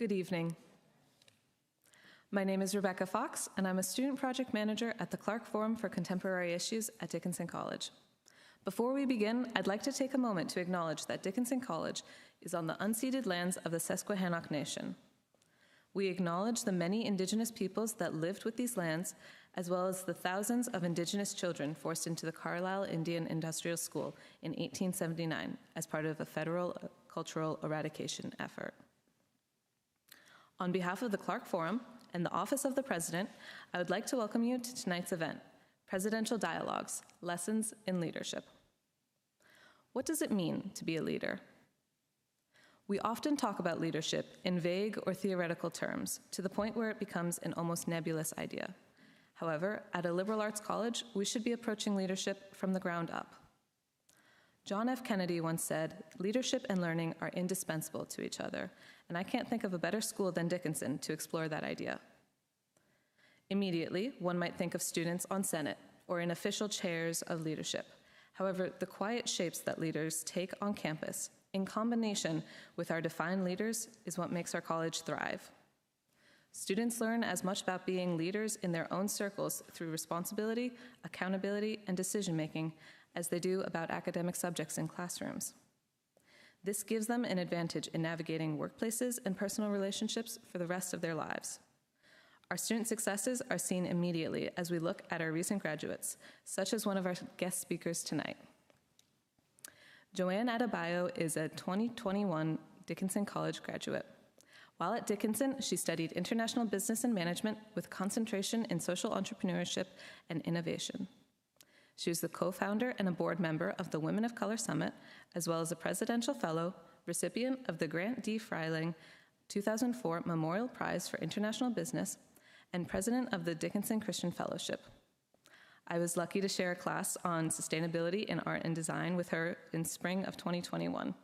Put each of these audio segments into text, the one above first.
Good evening. My name is Rebecca Fox, and I'm a student project manager at the Clarke Forum for Contemporary Issues at Dickinson College. Before we begin, I'd like to take a moment to acknowledge that Dickinson College is on the unceded lands of the Susquehannock Nation. We acknowledge the many Indigenous peoples that lived with these lands, as well as the thousands of Indigenous children forced into the Carlisle Indian Industrial School in 1879 as part of a federal cultural eradication effort. On behalf of the Clarke Forum and the Office of the President, I would like to welcome you to tonight's event, Presidential Dialogues, Lessons in Leadership. What does it mean to be a leader? We often talk about leadership in vague or theoretical terms, to the point where it becomes an almost nebulous idea. However, at a liberal arts college, we should be approaching leadership from the ground up. John F. Kennedy once said, "Leadership and learning are indispensable to each other," and I can't think of a better school than Dickinson to explore that idea. Immediately, one might think of students on Senate or in official chairs of leadership. However, the quiet shapes that leaders take on campus, in combination with our defined leaders, is what makes our college thrive. Students learn as much about being leaders in their own circles through responsibility, accountability, and decision-making as they do about academic subjects in classrooms. This gives them an advantage in navigating workplaces and personal relationships for the rest of their lives. Our student successes are seen immediately as we look at our recent graduates, such as one of our guest speakers tonight. Joanne Adebayo is a 2021 Dickinson College graduate. While at Dickinson, she studied international business and management with concentration in social entrepreneurship and innovation. She was the co-founder and a board member of the Women of Color Summit, as well as a presidential fellow, recipient of the Grant D. Freiling 2004 Memorial Prize for International Business, and president of the Dickinson Christian Fellowship. I was lucky to share a class on sustainability in art and design with her in spring of 2021.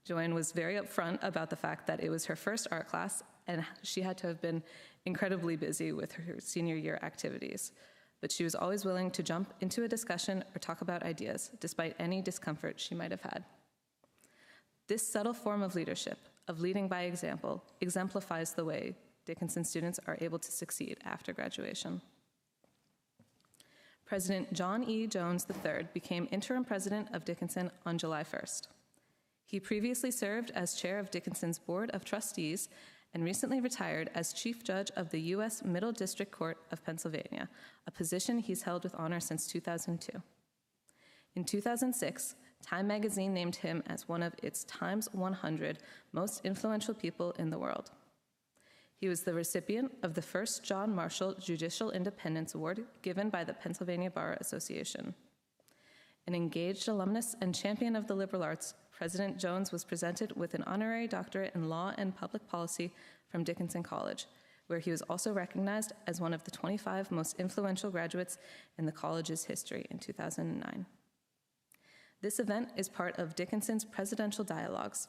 Joanne was very upfront about the fact that it was her first art class, and she had to have been incredibly busy with her senior year activities. But she was always willing to jump into a discussion or talk about ideas, despite any discomfort she might have had. This subtle form of leadership, of leading by example, exemplifies the way Dickinson students are able to succeed after graduation. President John E. Jones III became interim president of Dickinson on July 1st. He previously served as chair of Dickinson's Board of Trustees and recently retired as Chief Judge of the U.S. Middle District Court of Pennsylvania, a position he's held with honor since 2002. In 2006, Time magazine named him as one of its Time's 100 most influential people in the world. He was the recipient of the first John Marshall Judicial Independence Award given by the Pennsylvania Bar Association. An engaged alumnus and champion of the liberal arts, President Jones was presented with an honorary doctorate in law and public policy from Dickinson College, where he was also recognized as one of the 25 most influential graduates in the college's history in 2009. This event is part of Dickinson's Presidential Dialogues.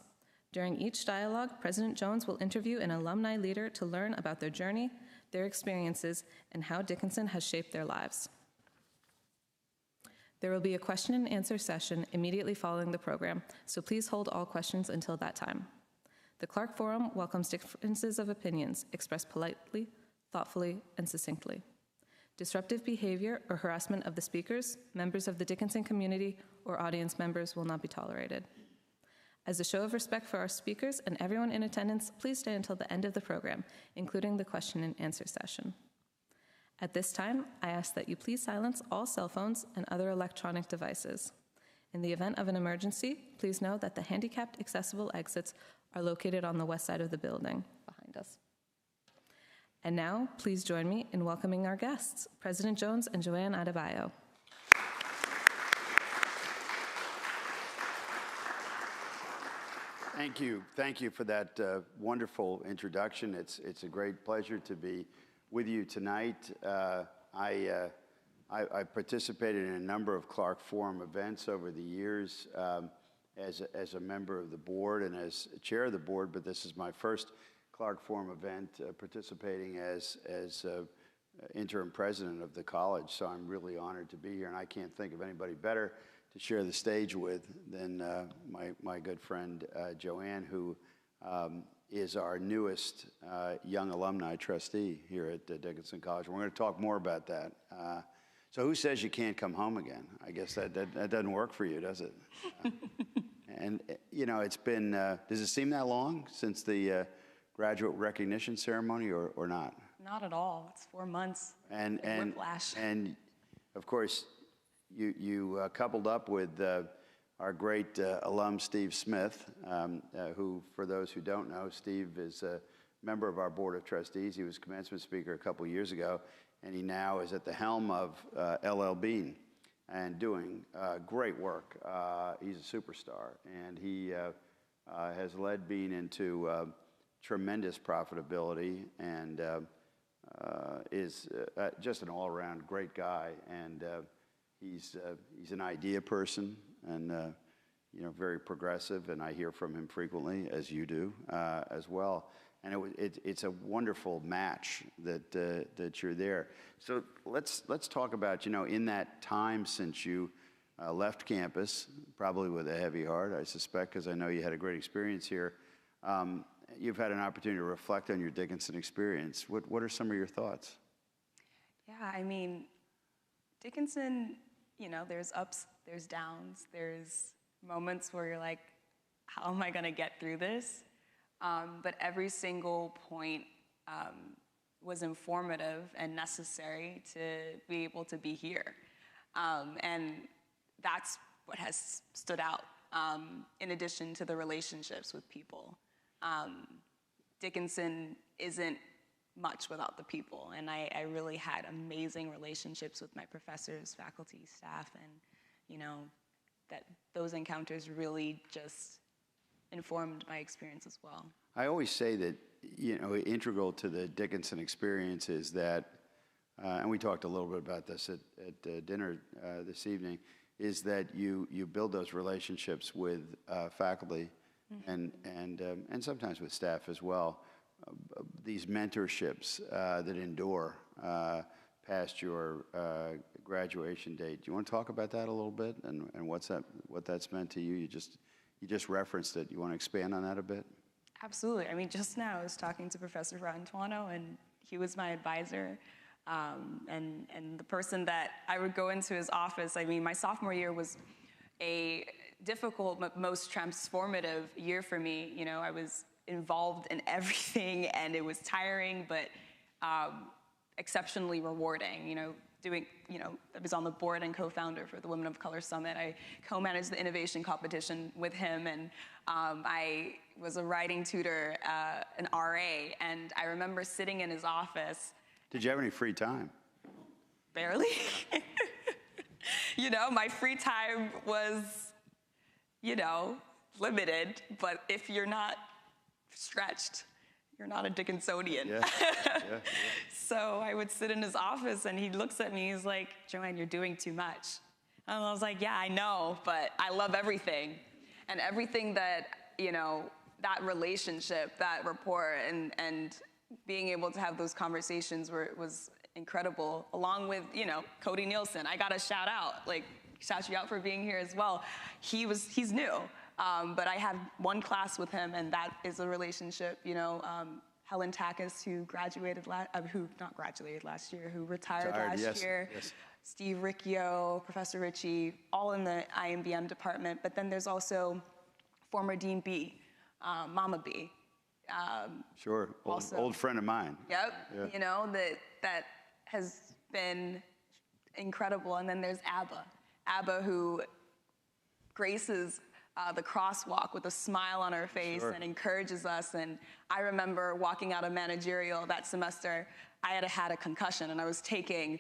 During each dialogue, President Jones will interview an alumni leader to learn about their journey, their experiences, and how Dickinson has shaped their lives. There will be a question and answer session immediately following the program, so please hold all questions until that time. The Clarke Forum welcomes differences of opinions expressed politely, thoughtfully, and succinctly. Disruptive behavior or harassment of the speakers, members of the Dickinson community, or audience members will not be tolerated. As a show of respect for our speakers and everyone in attendance, please stay until the end of the program, including the question and answer session. At this time, I ask that you please silence all cell phones and other electronic devices. In the event of an emergency, please know that the handicapped accessible exits are located on the west side of the building behind us. And now, please join me in welcoming our guests, President Jones and Joanne Adebayo. Thank you. Thank you for that wonderful introduction. It's a great pleasure to be with you tonight. I participated in a number of Clarke Forum events over the years as a member of the board and as chair of the board, but this is my first Clarke Forum event participating as interim president of the college. So I'm really honored to be here, and I can't think of anybody better to share the stage with than my good friend Joanne, who is our newest young alumni trustee here at Dickinson College. We're going to talk more about that. So who says you can't come home again? I guess that doesn't work for you, does it? And, you know, it's been, does it seem that long since the graduate recognition ceremony or not? Not at all. It's 4 months. And whiplash. And of course, you coupled up with our great alum, Steve Smith, who, for those who don't know, Steve is a member of our Board of Trustees. He was commencement speaker a couple years ago, and he now is at the helm of L.L.Bean and doing great work. He's a superstar, and he has led Bean into tremendous profitability and is just an all-around great guy. And he's an idea person and you know, very progressive, and I hear from him frequently, as you do as well. And it's a wonderful match that you're there. So let's talk about, you know, in that time since you left campus, probably with a heavy heart, I suspect, because I know you had a great experience here. You've had an opportunity to reflect on your Dickinson experience. What are some of your thoughts? Yeah, I mean, Dickinson, you know, there's ups, there's downs, there's moments where you're like, how am I going to get through this? But every single point was informative and necessary to be able to be here. And that's what has stood out, in addition to the relationships with people. Dickinson isn't much without the people, and I really had amazing relationships with my professors, faculty, staff, and, you know, that those encounters really just informed my experience as well. I always say that, you know, integral to the Dickinson experience is that, and we talked a little bit about this at dinner this evening, is that you build those relationships with faculty and sometimes with staff as well. These mentorships that endure past your graduation date. Do you want to talk about that a little bit and what that's meant to you? You just referenced it. You want to expand on that a bit? Absolutely. I mean, just now I was talking to Professor Rantuano, and he was my advisor. And the person that I would go into his office, I mean, my sophomore year was a difficult but most transformative year for me. You know, I was involved in everything, and it was tiring, but exceptionally rewarding. You know, I was on the board and co-founder for the Women of Color Summit. I co-managed the innovation competition with him, and I was a writing tutor, an RA, and I remember sitting in his office. Did you have any free time? Barely. You know, my free time was, you know, limited, but if you're not stretched, you're not a Dickinsonian. Yeah. Yeah. So I would sit in his office, and he looks at me, he's like, Joanne, you're doing too much. And I was like, yeah, I know, but I love everything. And everything that, you know, that relationship, that rapport, and being able to have those conversations was incredible, along with, you know, Cody Nielsen. I got to shout you out for being here as well. He's new, but I had one class with him, and that is a relationship, you know. Helen Takis, who retired last year. Yes. Steve Riccio, Professor Ritchie, all in the IMBM department. But then there's also former Dean B, Mama B. Sure, old friend of mine. Yep, yeah. You know, that has been incredible. And then there's Abba, who graces the crosswalk with a smile on her face. Sure. And encourages us. And I remember walking out of managerial that semester. I had a concussion, and I was taking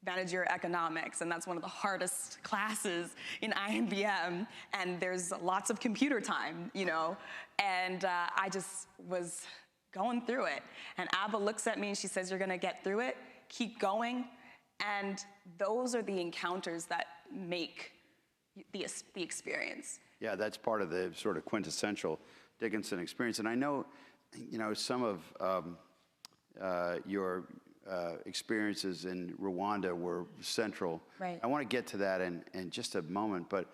managerial economics, and that's one of the hardest classes in IMBM, and there's lots of computer time, you know, and I just was going through it. And Abba looks at me and she says, you're gonna get through it, keep going. And those are the encounters that make the experience. Yeah, that's part of the sort of quintessential Dickinson experience. And I know, you know, some of your experiences in Rwanda were central. Right. I want to get to that in just a moment, but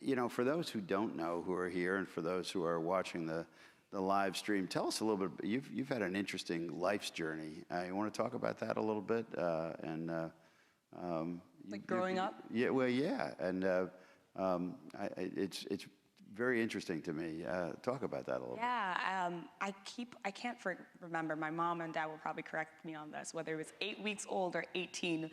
you know, for those who don't know, who are here, and for those who are watching the the live stream. Tell us a little bit. You've had an interesting life's journey. You want to talk about that a little bit? Like growing up? Yeah. Well, yeah. And it's very interesting to me. Talk about that a little bit. Yeah, I can't remember. My mom and dad will probably correct me on this, whether it was 8 weeks old or 18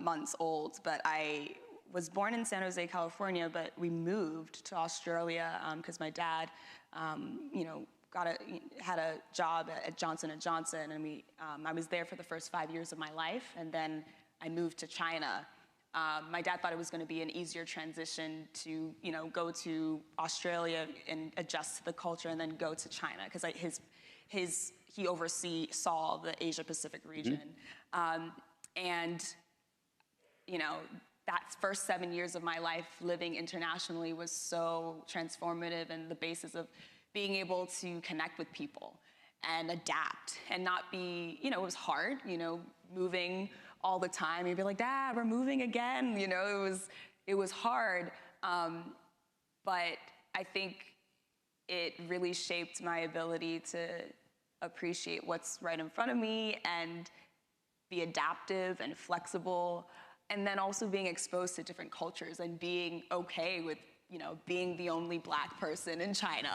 months old. But I was born in San Jose, California, but we moved to Australia because my dad, had a job at Johnson & Johnson, and I was there for the first 5 years of my life, and then I moved to China. My dad thought it was going to be an easier transition to, go to Australia and adjust to the culture, and then go to China because he oversaw the Asia Pacific region, that first 7 years of my life living internationally was so transformative, and the basis of being able to connect with people and adapt and not be, it was hard, moving all the time. You'd be like, Dad, we're moving again. It was hard. But I think it really shaped my ability to appreciate what's right in front of me and be adaptive and flexible. And then also being exposed to different cultures and being okay with, being the only Black person in China.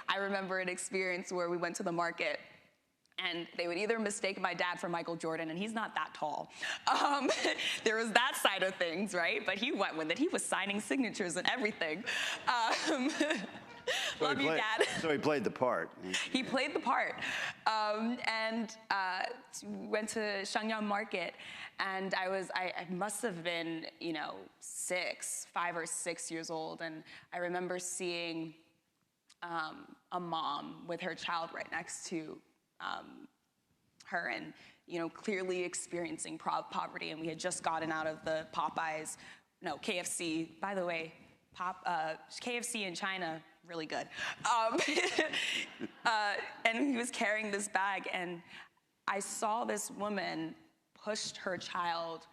I remember an experience where we went to the market, and they would either mistake my dad for Michael Jordan, and he's not that tall. There was that side of things, right? But he went with it. He was signing signatures and everything. Love you, Dad. So he played the part. He played the part. Went to Shenyang Market, and I must have been, 5 or 6 years old, and I remember seeing a mom with her child right next to her, and clearly experiencing poverty, and we had just gotten out of the KFC. By the way, KFC in China, really good. And he was carrying this bag, and I saw this woman pushed her child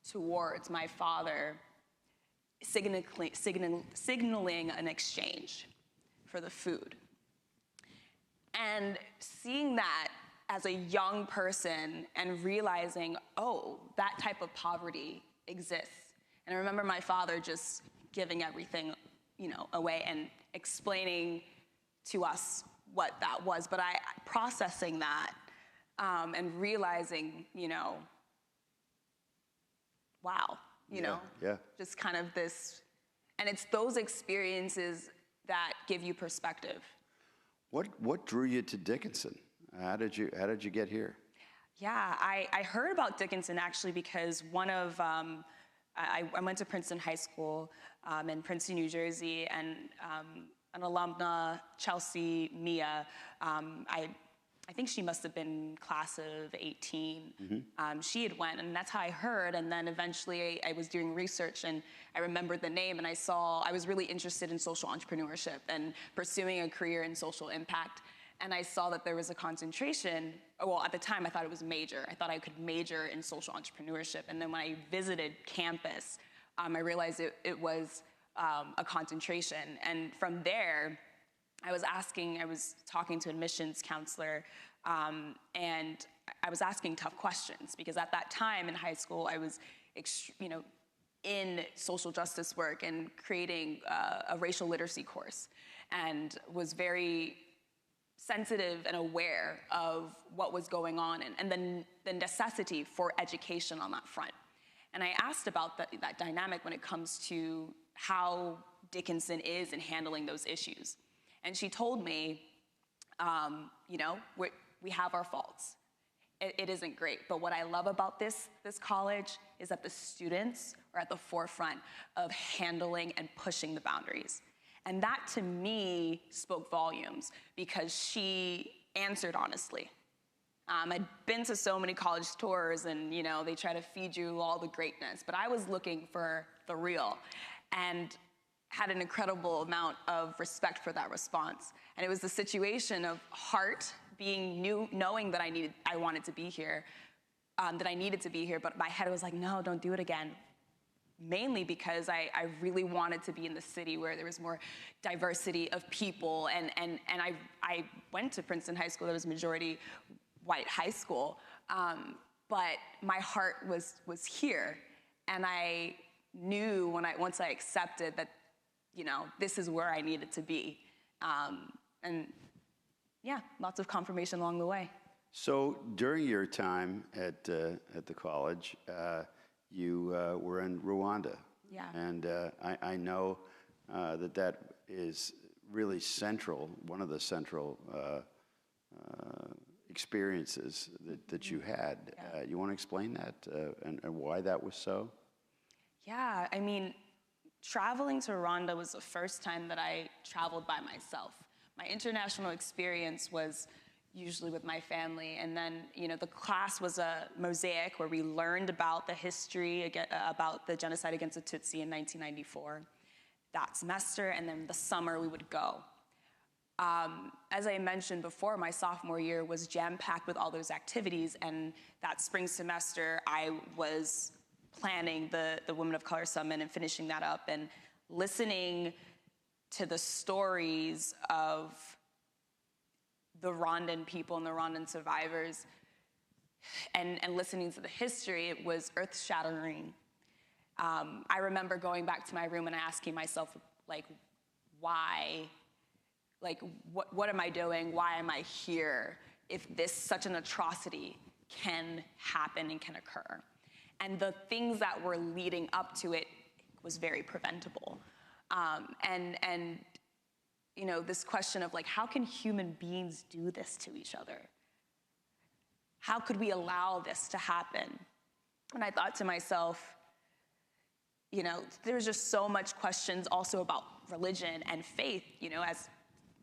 towards my father, signaling an exchange for the food. And seeing that as a young person and realizing, oh, that type of poverty exists. And I remember my father just giving everything, away and explaining to us what that was. But I processing that and realizing, wow, just kind of this, and it's those experiences that give you perspective. What drew you to Dickinson? How did you get here? Yeah, I heard about Dickinson actually because I went to Princeton High School in Princeton, New Jersey, and an alumna, Chelsea Mia, I think she must have been class of 18. She had went, and that's how I heard. And then eventually I was doing research, and I remembered the name, and I was really interested in social entrepreneurship and pursuing a career in social impact. And I saw that there was a concentration. Well, at the time, I thought it was major. I thought I could major in social entrepreneurship. And then when I visited campus, I realized it was a concentration. And from there, I was talking to an admissions counselor, and I was asking tough questions because at that time in high school, I was, in social justice work and creating a racial literacy course, and was very sensitive and aware of what was going on and the necessity for education on that front. And I asked about that dynamic when it comes to how Dickinson is in handling those issues. And she told me, we have our faults. It isn't great, but what I love about this college is that the students are at the forefront of handling and pushing the boundaries. And that, to me, spoke volumes because she answered honestly. I'd been to so many college tours, and they try to feed you all the greatness, but I was looking for the real, and had an incredible amount of respect for that response. And it was the situation of heart being knowing that I wanted to be here, that I needed to be here, but my head was like, no, don't do it again. mainly because I really wanted to be in the city where there was more diversity of people. And I went to Princeton High School. That was majority white high school. But my heart was here. And I knew once I accepted that, you know, this is where I needed to be. And yeah, lots of confirmation along the way. So during your time at the college, you were in Rwanda. Yeah. And I know that is really central, one of the central experiences that you had. Yeah. You want to explain that and why that was so? Yeah, I mean, traveling to Rwanda was the first time that I traveled by myself. My international experience was usually with my family. And then, you know, the class was a mosaic where we learned about the history, about the genocide against the Tutsi in 1994 that semester, and then the summer we would go. As I mentioned before, my sophomore year was jam-packed with all those activities, and that spring semester I was planning the Women of Color Summit and finishing that up and listening to the stories of the Rwandan people and the Rwandan survivors, and listening to the history. It was earth-shattering. I remember going back to my room and asking myself, like, why? Like, what am I doing? Why am I here if such an atrocity can happen and can occur? And the things that were leading up to it was very preventable. And you know, this question of, like, how can human beings do this to each other? How could we allow this to happen? And I thought to myself, you know, there's just so much questions also about religion and faith. You know, as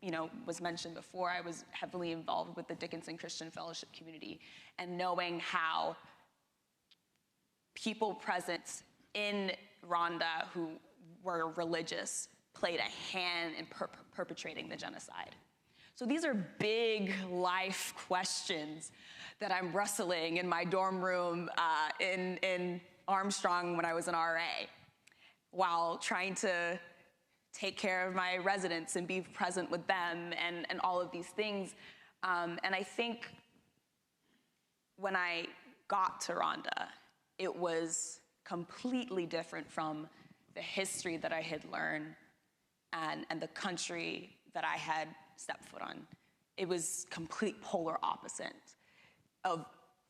you know, was mentioned before, I was heavily involved with the Dickinson Christian Fellowship community, and knowing how people present in Rwanda who were religious played a hand in perpetrating the genocide. So these are big life questions that I'm wrestling in my dorm room in Armstrong when I was an RA, while trying to take care of my residents and be present with them and all of these things. And I think when I got to Rwanda, it was completely different from the history that I had learned and the country that I had stepped foot on. It was complete polar opposite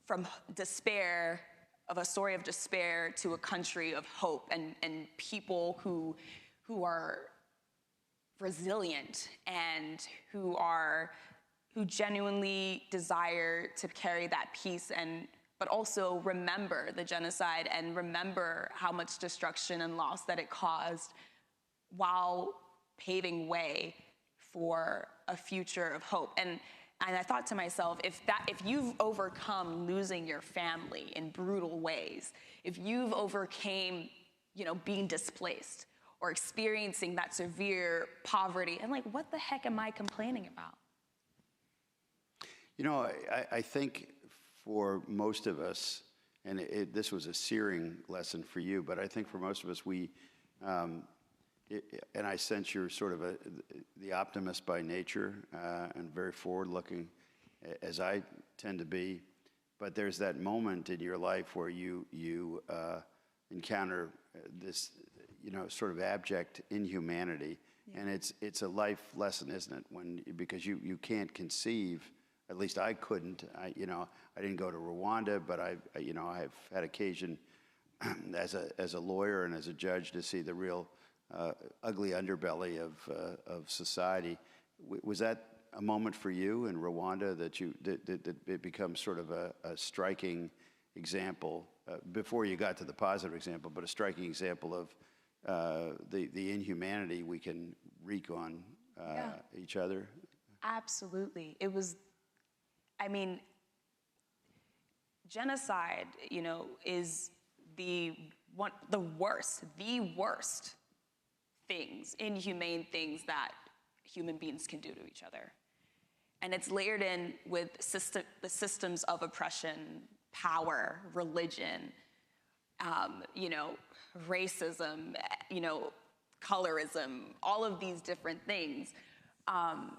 from despair, of a story of despair, to a country of hope and people who are resilient and who genuinely desire to carry that peace, but also remember the genocide and remember how much destruction and loss that it caused, while paving way for a future of hope. And I thought to myself, if you've overcome losing your family in brutal ways, if you've overcame, you know, being displaced or experiencing that severe poverty, and, like, what the heck am I complaining about? You know, I think for most of us, and this was a searing lesson for you, but I think for most of us, and I sense you're sort of the optimist by nature and very forward-looking, as I tend to be. But there's that moment in your life where you encounter this, you know, sort of abject inhumanity, yeah. And it's a life lesson, isn't it? Because you can't conceive. At least I couldn't. I didn't go to Rwanda, but I've had occasion as a lawyer and as a judge to see the real ugly underbelly of society. Was that a moment for you in Rwanda that it becomes sort of a striking example, before you got to the positive example, but a striking example of the inhumanity we can wreak on each other? Absolutely. It was, I mean, genocide, you know, is the worst things, inhumane things that human beings can do to each other. And it's layered in with the systems of oppression, power, religion, you know, racism, colorism, all of these different things. And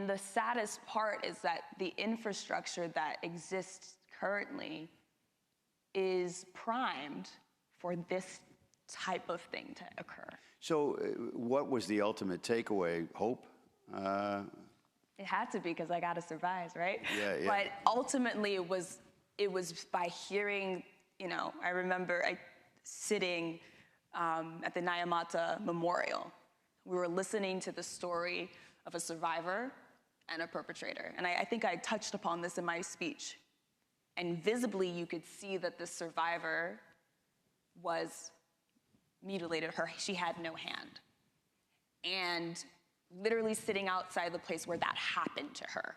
the saddest part is that the infrastructure that exists currently is primed for this type of thing to occur. So what was the ultimate takeaway? Hope? It had to be, because I got to survive, right? Yeah. But ultimately, it was by hearing, I remember sitting at the Nyamata Memorial. We were listening to the story of a survivor and a perpetrator. And I think I touched upon this in my speech. And visibly, you could see that the survivor was mutilated. She had no hand. And literally sitting outside the place where that happened to her.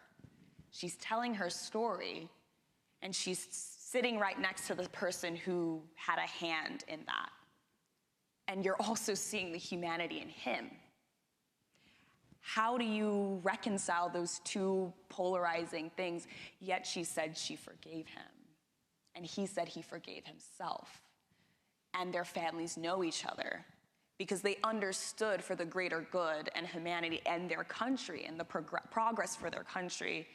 She's telling her story, and she's sitting right next to the person who had a hand in that. And you're also seeing the humanity in him. How do you reconcile those two polarizing things? Yet she said she forgave him. And he said he forgave himself. And their families know each other because they understood, for the greater good and humanity and their country and the progress for their country,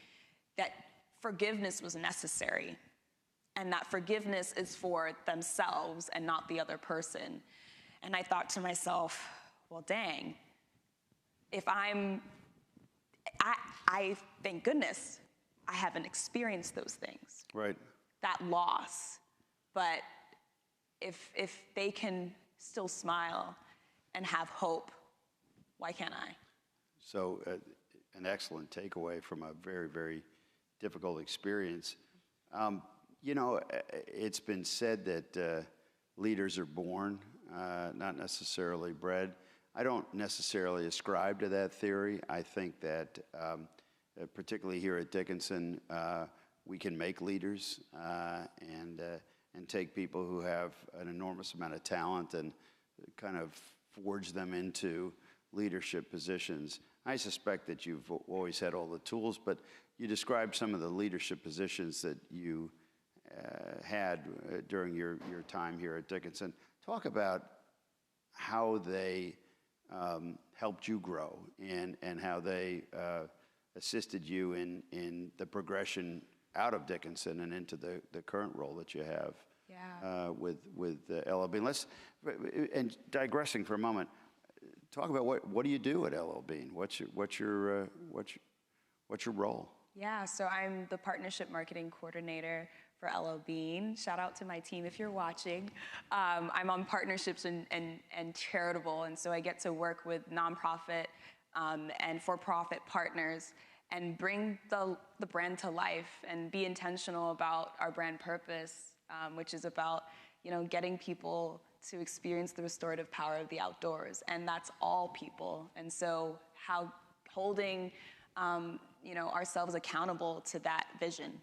that forgiveness was necessary. And that forgiveness is for themselves and not the other person. And I thought to myself, well, dang, if I thank goodness I haven't experienced those things. Right. That loss. But if they can still smile and have hope, why can't I? So an excellent takeaway from a very, very difficult experience. It's been said that leaders are born, not necessarily bred. I don't necessarily ascribe to that theory. I think that particularly here at Dickinson, we can make leaders and take people who have an enormous amount of talent and kind of forge them into leadership positions. I suspect that you've always had all the tools, but you described some of the leadership positions that you had during your time here at Dickinson. Talk about how they helped you grow and how they assisted you in the progression out of Dickinson and into the current role that you have with L.L.Bean. And digressing for a moment, talk about what do you do at L.L.Bean? What's your role? Yeah, so I'm the partnership marketing coordinator for L.L.Bean. Shout out to my team if you're watching. I'm on partnerships and charitable, and so I get to work with nonprofit and for-profit partners and bring the brand to life and be intentional about our brand purpose, which is about getting people to experience the restorative power of the outdoors, and that's all people. And so how holding ourselves accountable to that vision.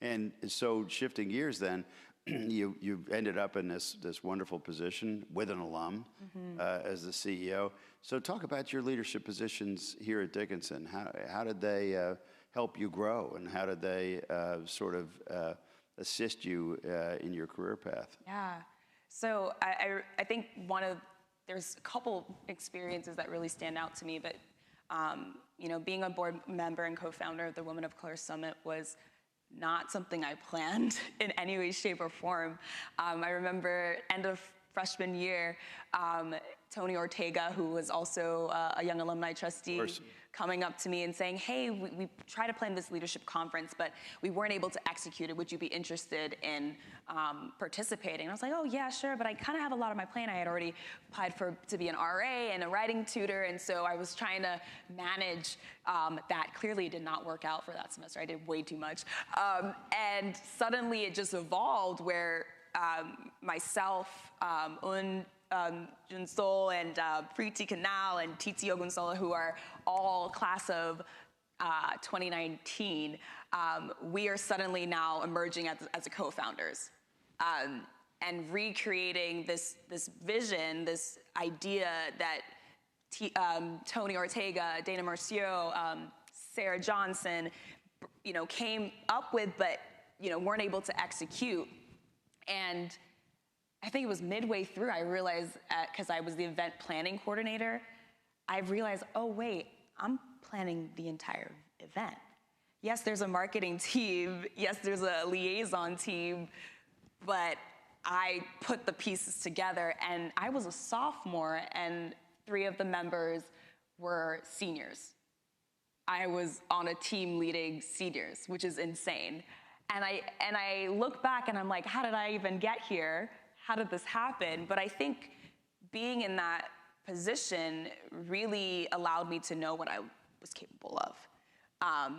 And so shifting gears then, you've ended up in this wonderful position with an alum as the CEO. So talk about your leadership positions here at Dickinson. How did they help you grow, and how did they sort of assist you in your career path? Yeah, so I think there's a couple experiences that really stand out to me, but being a board member and co-founder of the Women of Color Summit was not something I planned in any way, shape, or form. I remember end of freshman year, Tony Ortega, who was also a young alumni trustee, coming up to me and saying, hey, we tried to plan this leadership conference, but we weren't able to execute it. Would you be interested in participating? And I was like, oh, yeah, sure, but I kind of have a lot on my plate. I had already applied to be an RA and a writing tutor, and so I was trying to manage that. Clearly, it did not work out for that semester. I did way too much. And suddenly, it just evolved where myself, Junsol and Preeti Kanal and Titi Ogunsala, who are all class of 2019, we are suddenly now emerging as co-founders and recreating this vision, this idea that Tony Ortega, Dana Mercio, Sarah Johnson, came up with, but weren't able to execute. And I think it was midway through, I realized, because I was the event planning coordinator, I realized, oh wait, I'm planning the entire event. Yes, there's a marketing team, yes, there's a liaison team, but I put the pieces together, and I was a sophomore, and 3 of the members were seniors. I was on a team leading seniors, which is insane. And I look back and I'm like, how did I even get here? How did this happen? But I think being in that position really allowed me to know what I was capable of.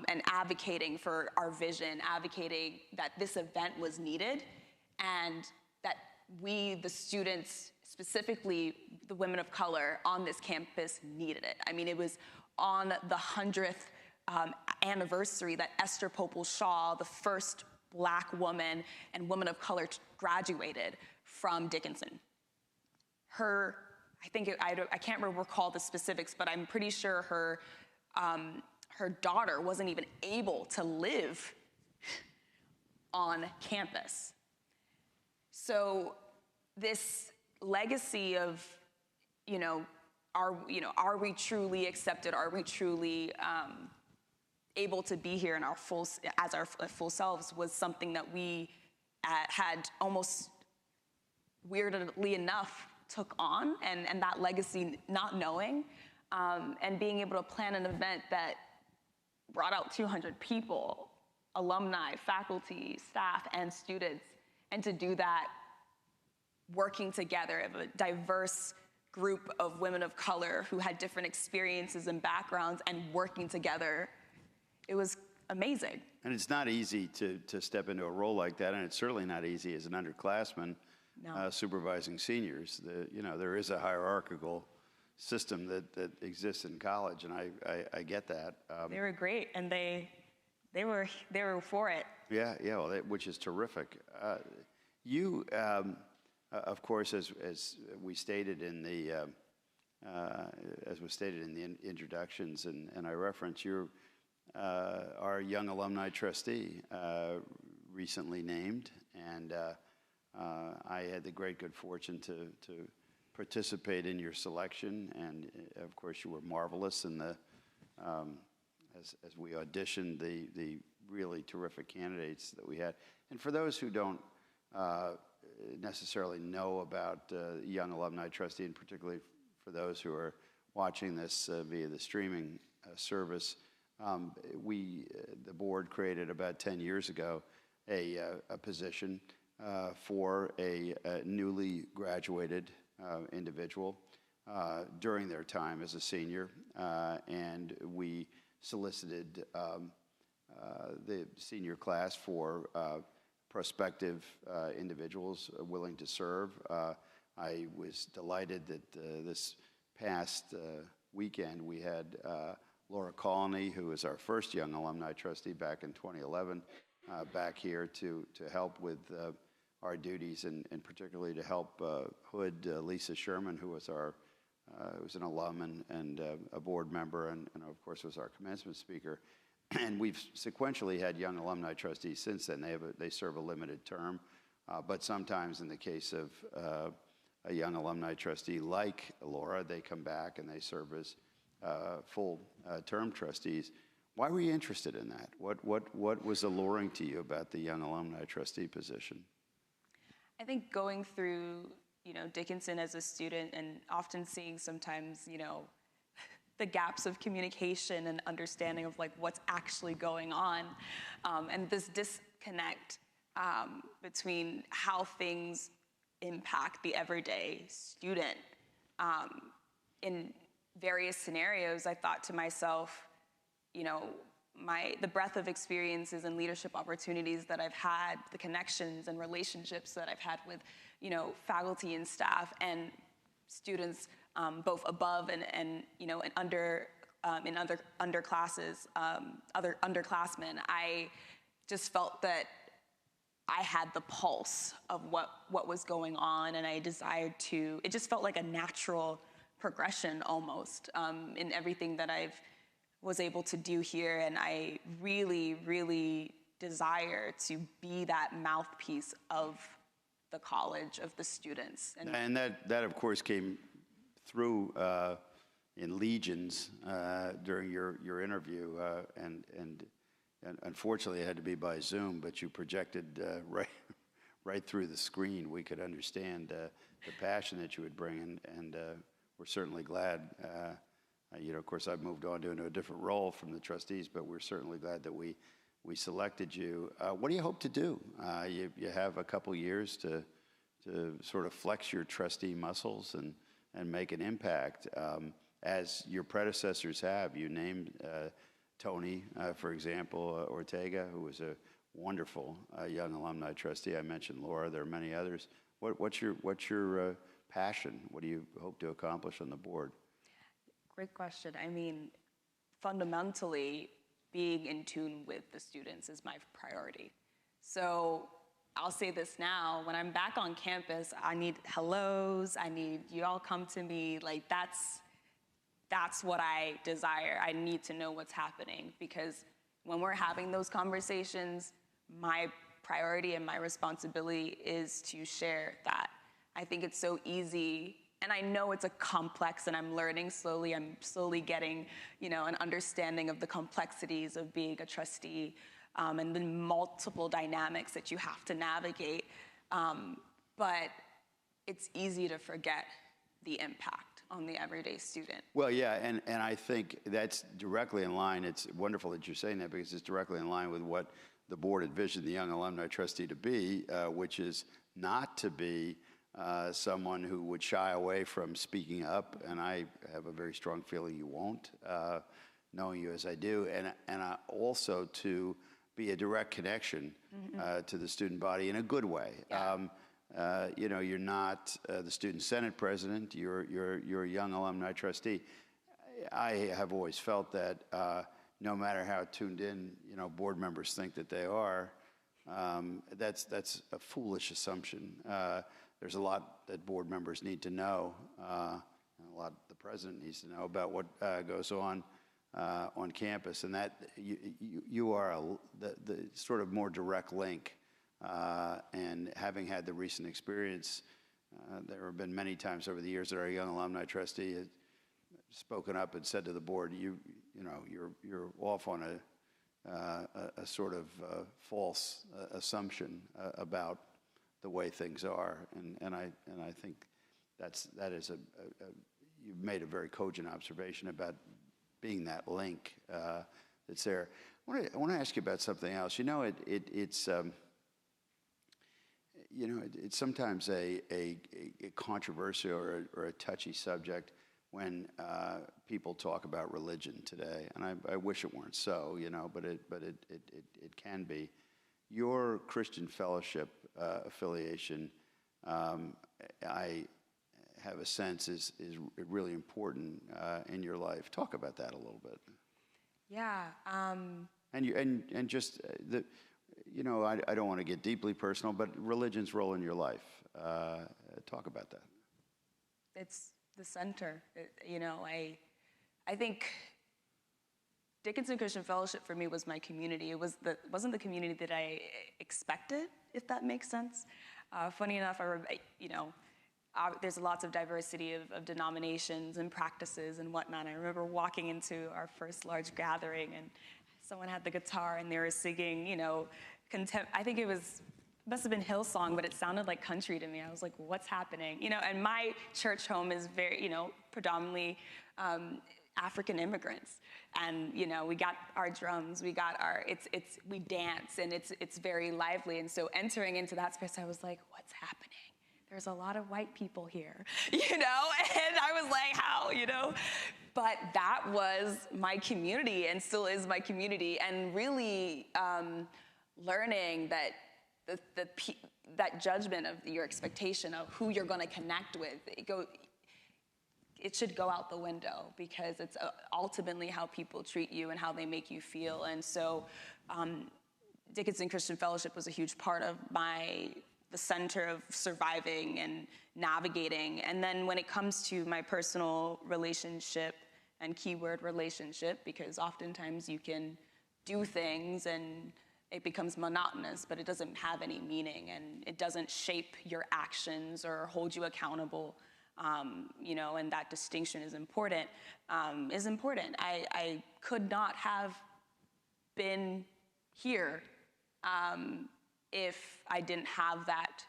And advocating for our vision, advocating that this event was needed, and that we, the students, specifically the women of color on this campus, needed it. I mean, it was on the 100th anniversary that Esther Popel Shaw, the first Black woman and woman of color, graduated from Dickinson. Her, I can't recall the specifics, but I'm pretty sure her daughter wasn't even able to live on campus. So this legacy of, are we truly accepted? Are we truly able to be here in our full selves was something that we had almost weirdly enough took on, and that legacy, not knowing, and being able to plan an event that brought out 200 people, alumni, faculty, staff, and students, and to do that working together of a diverse group of women of color who had different experiences and backgrounds and working together, it was amazing. And it's not easy to step into a role like that, and it's certainly not easy as an underclassman supervising seniors. There is a hierarchical system that exists in college, and I get that. They were great, and they were for it. Yeah, well, which is terrific. You, of course, as we stated in the introductions, and I reference, you're our Young Alumni Trustee, recently named, and I had the great good fortune to participate in your selection, and of course you were marvelous in the as we auditioned the really terrific candidates that we had. And for those who don't necessarily know about Young Alumni Trustee, and particularly for those who are watching this via the streaming service, the board created about 10 years ago a position for a newly graduated individual during their time as a senior, and we solicited the senior class for prospective individuals willing to serve. I was delighted that this past weekend we had Laura Colony, who was our first Young Alumni Trustee back in 2011, back here to help with our duties, and particularly to help Hood Lisa Sherman, who was was an alum and a board member, and of course was our commencement speaker. And we've sequentially had Young Alumni Trustees since then. They serve a limited term, but sometimes in the case of a Young Alumni Trustee like Laura, they come back and they serve as full term trustees. Why were you interested in that? What was alluring to you about the Young Alumni Trustee position? I think going through, Dickinson as a student, and often seeing sometimes, the gaps of communication and understanding of what's actually going on, and this disconnect between how things impact the everyday student. In various scenarios, I thought to myself, the breadth of experiences and leadership opportunities that I've had, the connections and relationships that I've had with, faculty and staff and students, both above and under, in other underclasses, other underclassmen, I just felt that I had the pulse of what was going on, and I desired to. It just felt like a natural progression almost in everything that I was able to do here, and I really, really desire to be that mouthpiece of the college, of the students. And that of course came through in legions during your interview, and unfortunately it had to be by Zoom, but you projected right through the screen. We could understand the passion that you would bring, and we're certainly glad. Of course, I've moved on to a different role from the trustees, but we're certainly glad that we selected you. What do you hope to do? You have a couple years to sort of flex your trustee muscles and make an impact, as your predecessors have. You named Tony, for example, Ortega, who was a wonderful young alumni trustee. I mentioned Laura. There are many others. What's your passion? What do you hope to accomplish on the board? Great question. I mean, fundamentally, being in tune with the students is my priority. So I'll say this now, when I'm back on campus, I need hellos, I need you all come to me, like that's what I desire. I need to know what's happening, because when we're having those conversations, my priority and my responsibility is to share that. I think it's so easy, and I know it's a complex, and I'm learning slowly. I'm slowly getting, an understanding of the complexities of being a trustee, and the multiple dynamics that you have to navigate. But it's easy to forget the impact on the everyday student. Well, yeah, and I think that's directly in line. It's wonderful that you're saying that, because it's directly in line with what the board envisioned the young alumni trustee to be, which is not to be someone who would shy away from speaking up, and I have a very strong feeling you won't, knowing you as I do, and also to be a direct connection to the student body in a good way. Yeah. You're not the student senate president. You're a young alumni trustee. I have always felt that no matter how tuned in board members think that they are, that's a foolish assumption. There's a lot that board members need to know, and a lot the president needs to know about what goes on campus, and that you are the sort of more direct link. And having had the recent experience, there have been many times over the years that our young alumni trustee has spoken up and said to the board, you're off on a sort of false assumption about the way things are, and I think that is you've made a very cogent observation about being that link that's there. I want to ask you about something else. It's sometimes a controversial or a touchy subject when people talk about religion today, and I wish it weren't so, but it can be. Your Christian fellowship affiliation, I have a sense is really important in your life. Talk about that a little bit. Yeah. And just I don't want to get deeply personal, but religion's role in your life. Talk about that. It's the center. I think Dickinson Christian Fellowship for me was my community. Wasn't the community that I expected, if that makes sense. Funny enough, there's lots of diversity of denominations and practices and whatnot. I remember walking into our first large gathering, and someone had the guitar and they were singing, I think must have been Hillsong, but it sounded like country to me. I was like, what's happening? And my church home is very, predominantly African immigrants. And, we got our drums, we got we dance, and it's very lively. And so entering into that space, I was like, what's happening? There's a lot of white people here, and I was like, how, But that was my community and still is my community. And really learning that that judgment of your expectation of who you're going to connect with, it should go out the window, because it's ultimately how people treat you and how they make you feel. And so Dickinson Christian Fellowship was a huge part of the center of surviving and navigating. And then when it comes to my personal relationship, and keyword relationship, because oftentimes you can do things and it becomes monotonous, but it doesn't have any meaning, and it doesn't shape your actions or hold you accountable. You know, and that distinction is important. I could not have been here if I didn't have that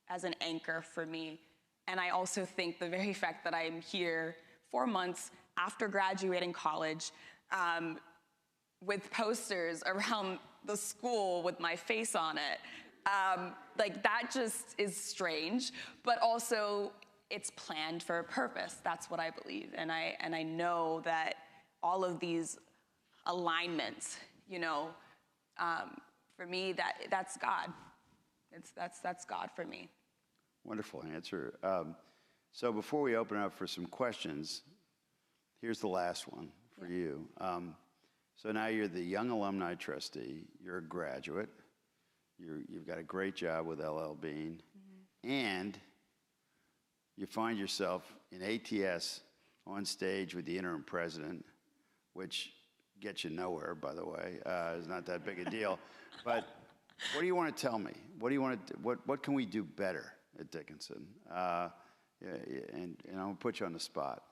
as an anchor for me. And I also think the very fact that I am here 4 months after graduating college with posters around the school with my face on it, like that just is strange, but also it's planned for a purpose. That's what I believe. And I know that all of these alignments, you know, for me, that's God. That's God for me. Wonderful answer. So before we open up for some questions, here's the last one for you. So now you're the Young Alumni Trustee. You're a graduate. You've got a great job with L.L.Bean. And you find yourself in ATS on stage with the interim president, which gets you nowhere, by the way. It's not that big a deal. But what do you want to tell me? What do you want to? What can we do better at Dickinson? And I'm gonna put you on the spot.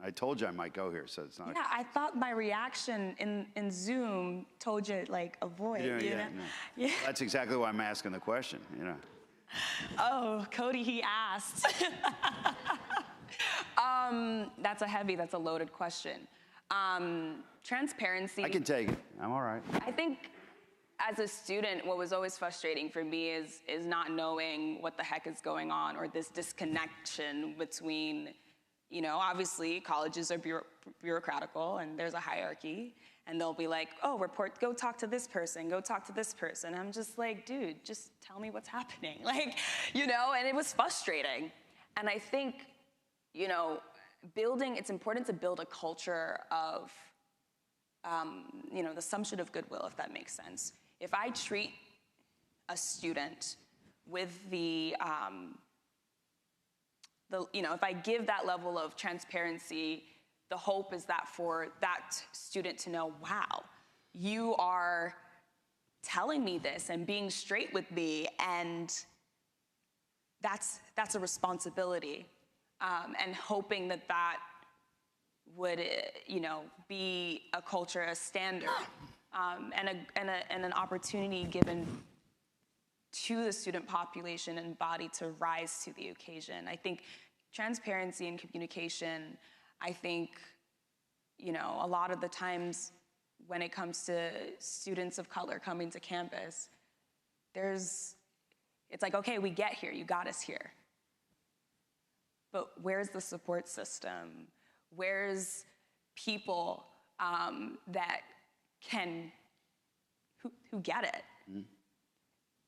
I told you I might go here, so it's not. Yeah, I thought my reaction in Zoom told you, like, avoid. You know? Yeah. Well, that's exactly why I'm asking the question. You know. Oh, Cody, he asked. That's a loaded question. Transparency. I can take it. I'm all right. I think as a student, what was always frustrating for me is not knowing what the heck is going on, or this disconnection between, you know, obviously colleges are bureaucratical and there's a hierarchy, and they'll be like, oh, go talk to this person, go talk to this person. I'm just like, dude, just tell me what's happening. Like, you know, and it was frustrating. And I think, you know, it's important to build a culture of, you know, the assumption of goodwill, if that makes sense. If I treat a student with you know, if I give that level of transparency, the hope is that for that student to know, wow, you are telling me this and being straight with me, and that's a responsibility. And hoping that would, you know, be a culture, a standard, and an opportunity given to the student population and body to rise to the occasion. I think transparency and communication, I think, you know, a lot of the times when it comes to students of color coming to campus, it's like, okay, we get here, you got us here. But where's the support system? Where's people that who get it? Mm.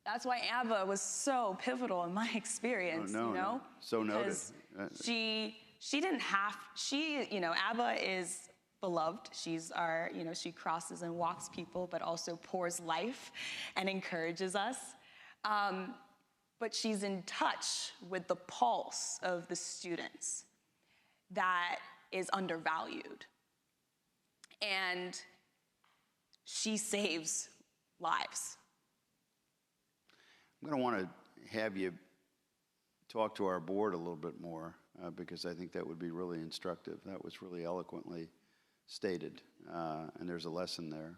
That's why Ava was so pivotal in my experience, you know? No. So noted. She didn't have, you know, Ava is beloved. She's our, you know, she crosses and walks people, but also pours life and encourages us. But she's in touch with the pulse of the students that is undervalued. And she saves lives. I'm going to want to have you talk to our board a little bit more because I think that would be really instructive. That was really eloquently stated, and there's a lesson there,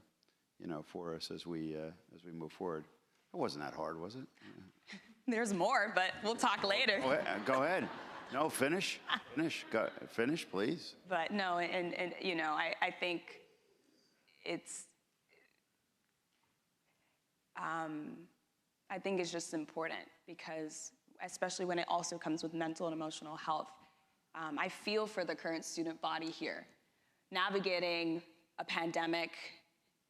you know, for us as we move forward. It wasn't that hard, was it? There's more, but we'll talk later. Go ahead. No, finish, finish, please. But no, and you know, I think it's, I think it's just important because, especially when it also comes with mental and emotional health, I feel for the current student body here, navigating a pandemic,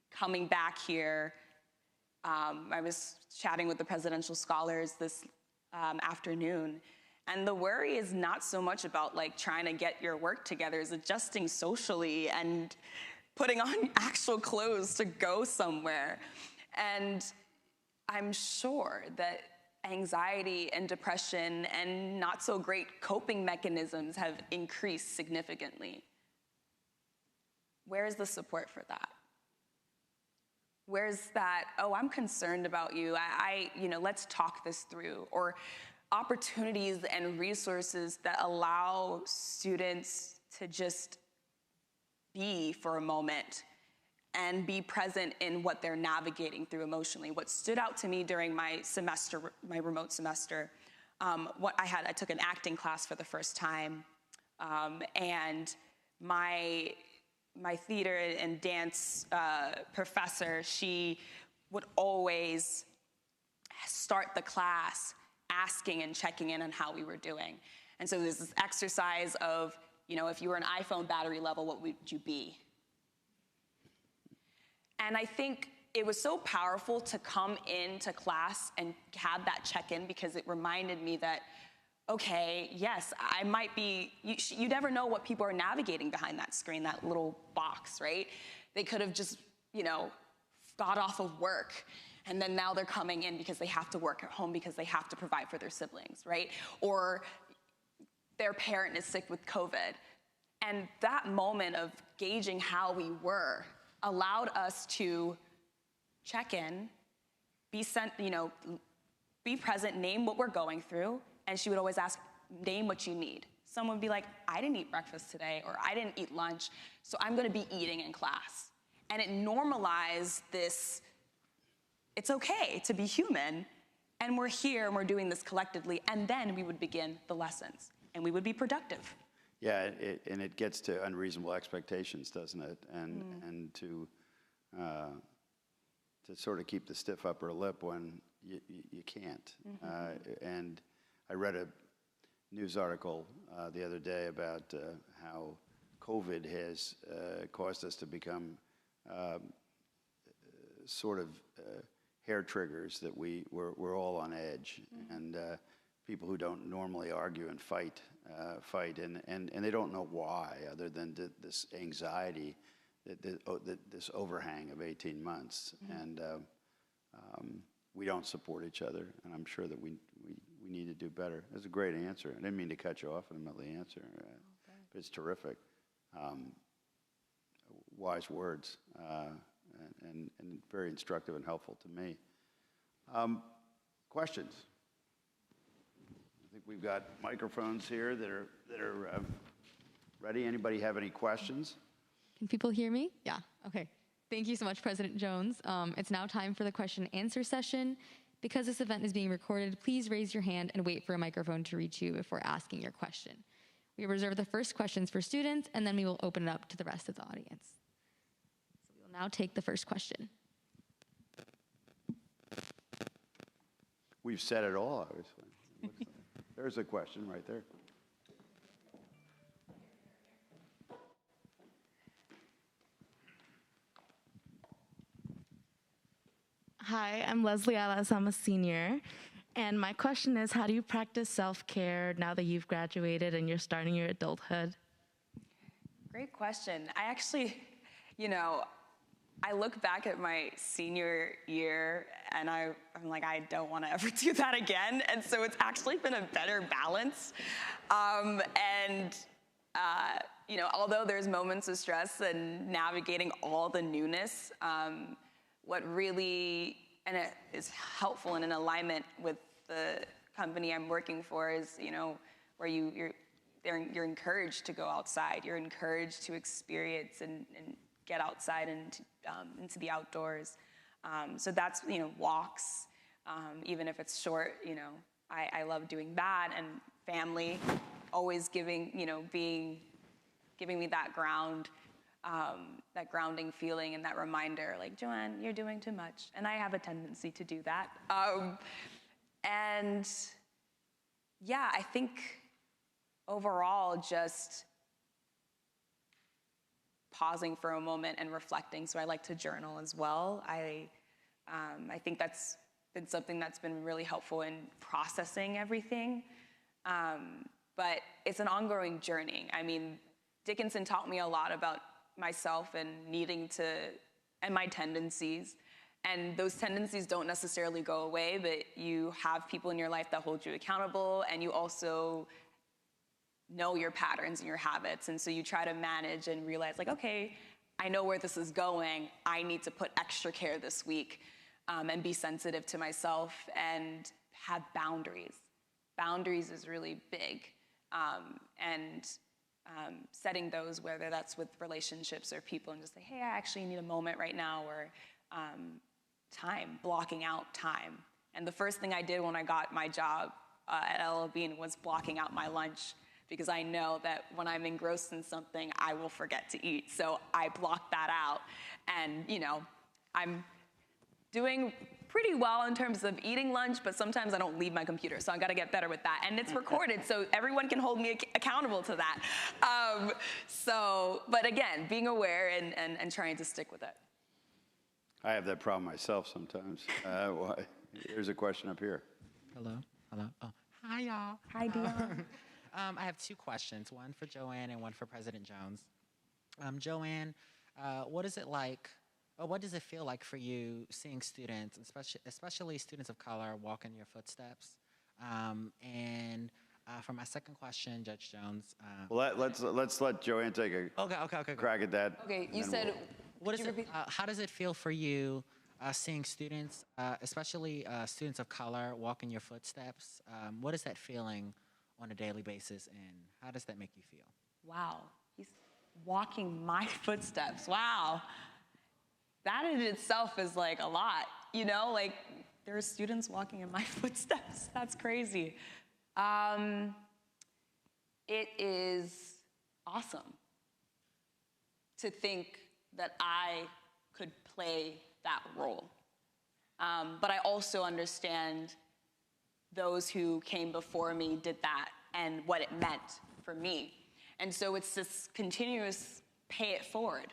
coming back here. I was chatting with the presidential scholars this afternoon, and the worry is not so much about like trying to get your work together, it's adjusting socially and putting on actual clothes to go somewhere. And I'm sure that anxiety and depression and not so great coping mechanisms have increased significantly. Where is the support for that? Where's that, oh, I'm concerned about you, let's talk this through, or opportunities and resources that allow students to just be for a moment and be present in what they're navigating through emotionally. What stood out to me during my semester, my remote semester, I took an acting class for the first time, and my theater and dance professor, she would always start the class asking and checking in on how we were doing. And so there's this exercise of, if you were an iPhone battery level, what would you be? And I think it was so powerful to come into class and have that check-in, because it reminded me that, okay, yes, I might be, you never know what people are navigating behind that screen, that little box, right? They could have just, got off of work, and then now they're coming in because they have to work at home because they have to provide for their siblings, right? Or their parent is sick with COVID. And that moment of gauging how we were allowed us to check in, be present, name what we're going through. And she would always ask, name what you need. Someone would be like, I didn't eat breakfast today, or I didn't eat lunch, so I'm gonna be eating in class. And it normalized this, it's okay to be human, and we're here and we're doing this collectively, and then we would begin the lessons, and we would be productive. Yeah, and it gets to unreasonable expectations, doesn't it? And to sort of keep the stiff upper lip when you can't. And I read a news article the other day about how COVID has caused us to become sort of hair triggers, that we're all on edge, and people who don't normally argue and fight, and they don't know why, other than this anxiety, this overhang of 18 months, and we don't support each other, and I'm sure that we need to do better. That's a great answer. I didn't mean to cut you off in the middle of the answer, but it's terrific. Wise words, and very instructive and helpful to me. Questions? I think we've got microphones here that are ready. Anybody have any questions? Can people hear me? Yeah, okay. Thank you so much, President Jones. It's now time for the question and answer session. Because this event is being recorded, please raise your hand and wait for a microphone to reach you before asking your question. We reserve the first questions for students, and then we will open it up to the rest of the audience. So we will now take the first question. We've said it all, obviously. There's a question right there. Hi, I'm Leslie Ellis. I'm a senior. And my question is, how do you practice self-care now that you've graduated and you're starting your adulthood? Great question. I actually, I look back at my senior year and I'm like, I don't want to ever do that again. And so it's actually been a better balance. Although there's moments of stress and navigating all the newness, what really, and it is helpful and in alignment with the company I'm working for, is, where you're encouraged to go outside. You're encouraged to experience and get outside and into the outdoors. So that's, walks, even if it's short, I love doing that, and family always giving me that grounding feeling and that reminder, like, Joanne, you're doing too much. And I have a tendency to do that. And yeah, I think overall just pausing for a moment and reflecting. So I like to journal as well. I think that's been something that's been really helpful in processing everything. But it's an ongoing journey. I mean, Dickinson taught me a lot about myself and and my tendencies. And those tendencies don't necessarily go away, but you have people in your life that hold you accountable, and you also know your patterns and your habits. And so you try to manage and realize, like, okay, I know where this is going. I need to put extra care this week and be sensitive to myself and have boundaries. Boundaries is really big. Setting those, whether that's with relationships or people, and just say, hey, I actually need a moment right now, or time, blocking out time. And the first thing I did when I got my job at L.L.Bean was blocking out my lunch, because I know that when I'm engrossed in something, I will forget to eat. So I blocked that out. And, you know, I'm doing pretty well in terms of eating lunch, but sometimes I don't leave my computer, so I gotta get better with that. And it's recorded, so everyone can hold me accountable to that. But again, being aware and trying to stick with it. I have that problem myself sometimes. Here's a question up here. Hello. Oh, hi, y'all. Hi, Dion. I have two questions, one for Joanne and one for President Jones. Joanne, what is it like, or what does it feel like for you seeing students, especially students of color, walk in your footsteps? For my second question, Judge Jones. Well, let's let Joanne take a crack at that. Okay, you said, how does it feel for you seeing students, especially students of color, walk in your footsteps? What is that feeling on a daily basis, and how does that make you feel? wow, he's walking my footsteps. Wow. That in itself is like a lot, you know, like there are students walking in my footsteps. That's crazy. It is awesome to think that I could play that role. But I also understand those who came before me did that and what it meant for me. And so it's this continuous pay it forward.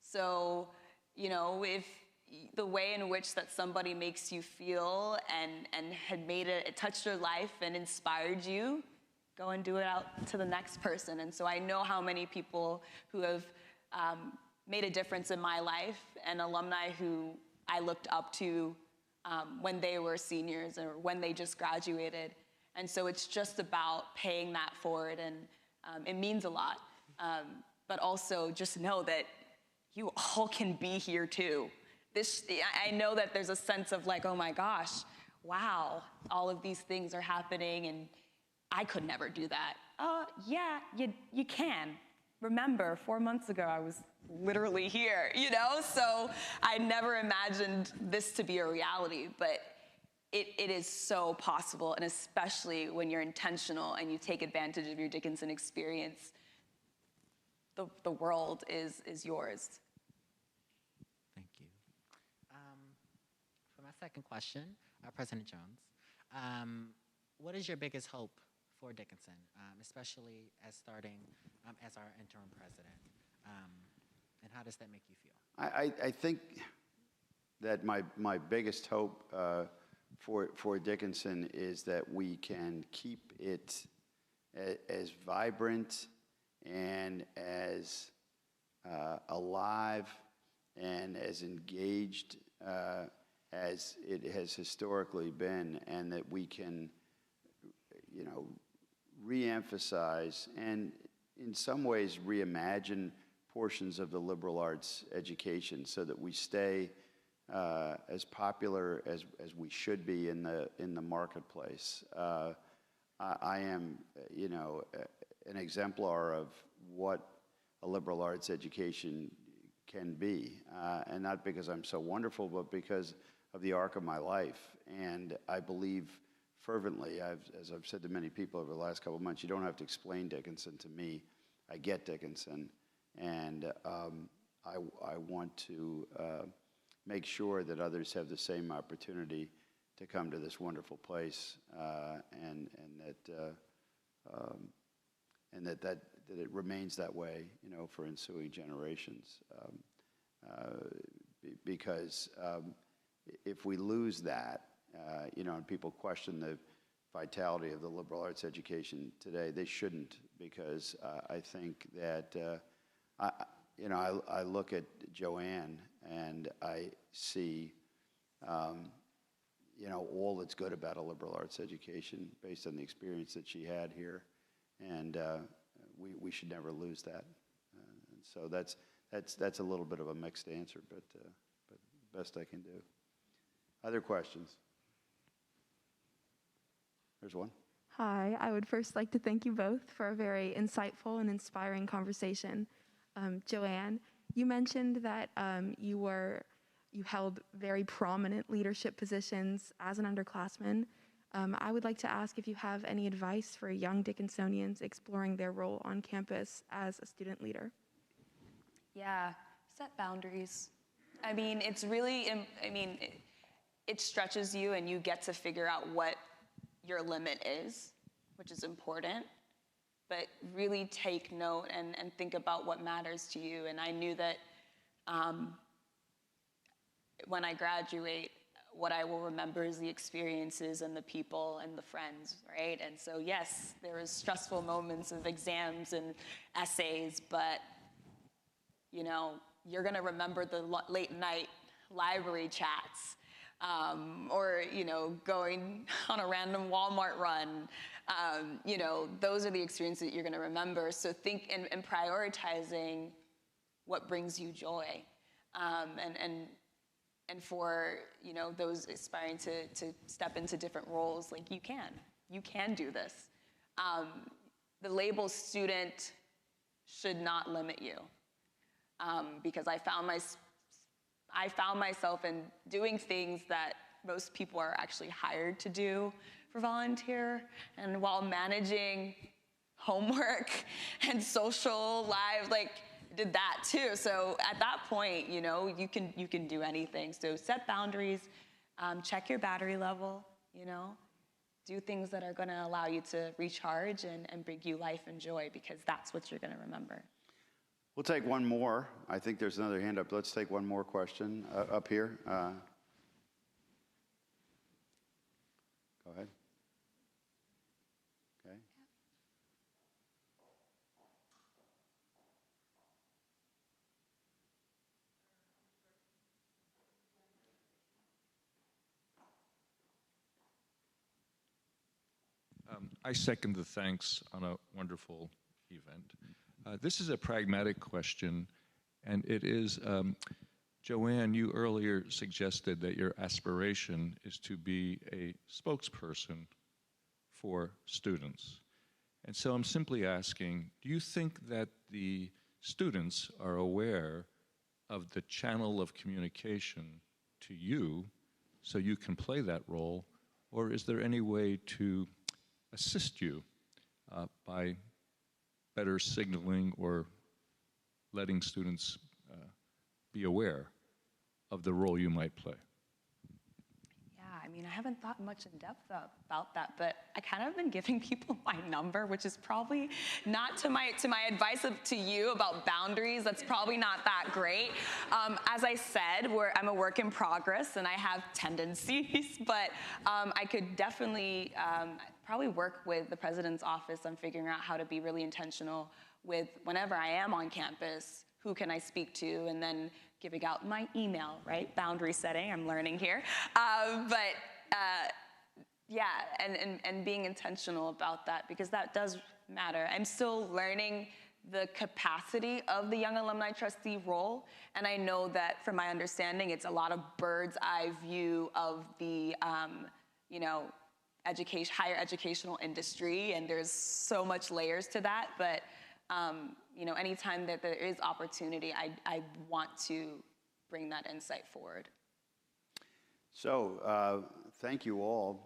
So, you know, if the way in which that somebody makes you feel and had made it touched your life and inspired you, go and do it out to the next person. And so I know how many people who have made a difference in my life, and alumni who I looked up to when they were seniors or when they just graduated. And so it's just about paying that forward, and it means a lot. But also just know that you all can be here too. I know that there's a sense of like, oh my gosh, wow, all of these things are happening and I could never do that. Yeah, you can. Remember, 4 months ago, I was literally here, you know? So I never imagined this to be a reality, but it is so possible, and especially when you're intentional and you take advantage of your Dickinson experience, the world is yours. Thank you. For my second question, President Jones, what is your biggest hope for Dickinson, especially as starting as our interim president? And how does that make you feel? I think that my biggest hope for Dickinson is that we can keep it as vibrant and as alive and as engaged as it has historically been, and that we can, you know, re-emphasize and in some ways reimagine portions of the liberal arts education so that we stay as popular as we should be in the marketplace. I am, you know, an exemplar of what a liberal arts education can be, and not because I'm so wonderful, but because of the arc of my life. And I believe fervently, as I've said to many people over the last couple of months, you don't have to explain Dickinson to me. I get Dickinson, and I want to make sure that others have the same opportunity to come to this wonderful place, and that it remains that way, you know, for ensuing generations. Because if we lose that, you know, and people question the vitality of the liberal arts education today, they shouldn't, because I think that, you know, I look at Joanne and I see, you know, all that's good about a liberal arts education based on the experience that she had here, and we should never lose that. And so that's a little bit of a mixed answer, but best I can do. Other questions? There's one. Hi, I would first like to thank you both for a very insightful and inspiring conversation. Joanne, you mentioned that you held very prominent leadership positions as an underclassman. I would like to ask if you have any advice for young Dickinsonians exploring their role on campus as a student leader. Yeah, set boundaries. I mean, it's really, it stretches you and you get to figure out what your limit is, which is important, but really take note and think about what matters to you. And I knew that when I graduate, what I will remember is the experiences and the people and the friends, right? And so yes, there was stressful moments of exams and essays, but you know, you're gonna remember the late night library chats, or, you know, going on a random Walmart run. You know, those are the experiences that you're gonna remember. So think and prioritizing what brings you joy. And for, you know, those aspiring to step into different roles, like you can do this. The label student should not limit you. Because I found myself in doing things that most people are actually hired to do for volunteer, and while managing homework and social lives, like did that too. So at that point, you know, you can do anything. So set boundaries, check your battery level, you know, do things that are gonna allow you to recharge and bring you life and joy, because that's what you're gonna remember. We'll take one more. I think there's another hand up. Let's take one more question up here. Go ahead. Okay. I second the thanks on a wonderful event. This is a pragmatic question, and it is, Joanne, you earlier suggested that your aspiration is to be a spokesperson for students. And so I'm simply asking, do you think that the students are aware of the channel of communication to you so you can play that role, or is there any way to assist you by better signaling or letting students be aware of the role you might play? Yeah, I mean, I haven't thought much in depth about that, but I kind of been giving people my number, which is probably not to my advice to you about boundaries. That's probably not that great. As I said, I'm a work in progress and I have tendencies, but I could definitely probably work with the president's office on figuring out how to be really intentional with whenever I am on campus, who can I speak to, and then giving out my email, right? Boundary setting, I'm learning here. Yeah, and being intentional about that, because that does matter. I'm still learning the capacity of the Young Alumni Trustee role, and I know that from my understanding, it's a lot of bird's eye view of the, you know, higher educational industry, and there's so much layers to that, but you know, anytime that there is opportunity, I want to bring that insight forward. So thank you all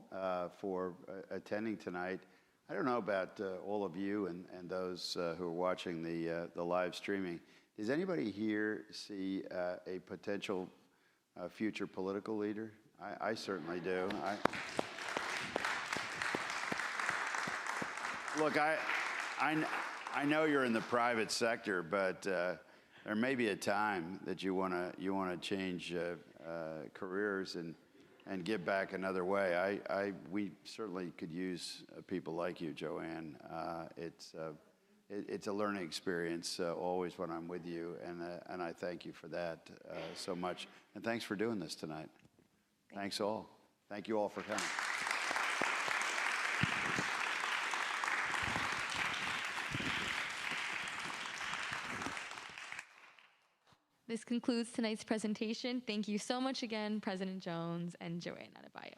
for attending tonight. I don't know about all of you and those who are watching the live streaming. Does anybody here see a potential future political leader? I certainly do. Look, I know you're in the private sector, but there may be a time that you want to change careers and give back another way. We certainly could use people like you, Joanne. It's a learning experience always when I'm with you, and I thank you for that so much. And thanks for doing this tonight. Thanks all. Thank you all for coming. This concludes tonight's presentation. Thank you so much again, President Jones and Joanne Adebayo.